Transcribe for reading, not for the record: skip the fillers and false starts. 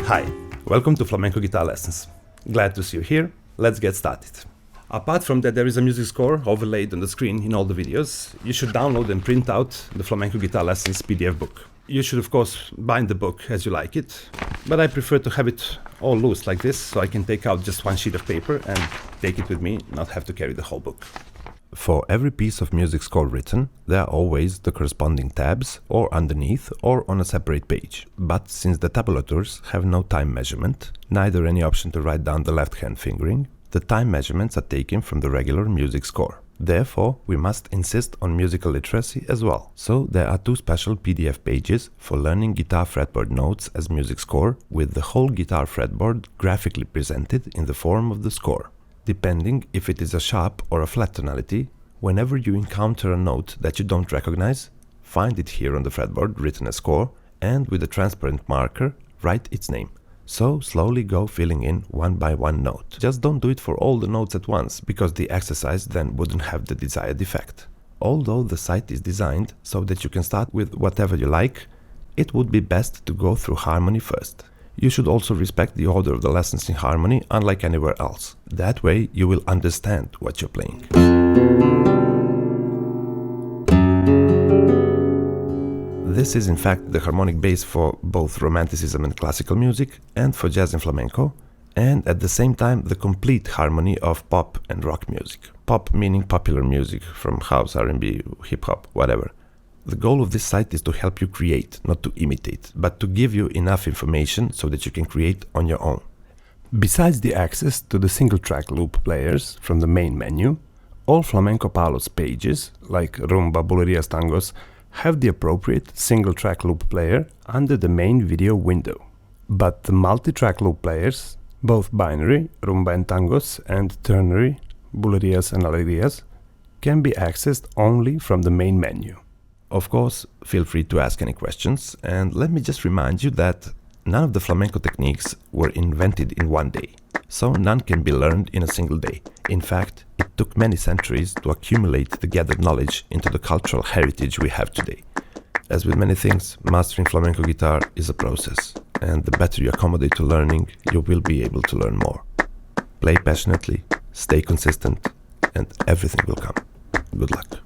Hi, welcome to Flamenco Guitar Lessons. Glad to see you here. Let's get started. Apart from that, there is a music score overlaid on the screen in all the videos. You should download and print out the Flamenco Guitar Lessons PDF book. You should of course bind the book as you like it, but I prefer to have it all loose like this so I can take out just one sheet of paper and take it with me, not have to carry the whole book. For every piece of music score written, there are always the corresponding tabs, or underneath or on a separate page. But since the tabulators have no time measurement, neither any option to write down the left-hand fingering, the time measurements are taken from the regular music score. Therefore, we must insist on musical literacy as well. So there are two special PDF pages for learning guitar fretboard notes as music score, with the whole guitar fretboard graphically presented in the form of the score. Depending if it is a sharp or a flat tonality, whenever you encounter a note that you don't recognize, find it here on the fretboard written as score, and with a transparent marker, write its name. So slowly go filling in one by one note. Just don't do it for all the notes at once, because the exercise then wouldn't have the desired effect. Although the site is designed so that you can start with whatever you like, it would be best to go through harmony first. You should also respect the order of the lessons in harmony, unlike anywhere else. That way you will understand what you're playing. This is in fact the harmonic base for both Romanticism and classical music, and for jazz and flamenco, and at the same time the complete harmony of pop and rock music. Pop meaning popular music, from house, R&B, hip-hop, whatever. The goal of this site is to help you create, not to imitate, but to give you enough information so that you can create on your own. Besides the access to the single-track loop players from the main menu, all Flamenco Palos pages, like rumba, bulerías, tangos, have the appropriate single-track loop player under the main video window. But the multi-track loop players, both binary, rumba and tangos, and ternary, bulerías and alegrías, can be accessed only from the main menu. Of course, feel free to ask any questions, and let me just remind you that none of the flamenco techniques were invented in one day, so none can be learned in a single day. In fact, it took many centuries to accumulate the gathered knowledge into the cultural heritage we have today. As with many things, mastering flamenco guitar is a process, and the better you accommodate to learning, you will be able to learn more. Play passionately, stay consistent, and everything will come. Good luck.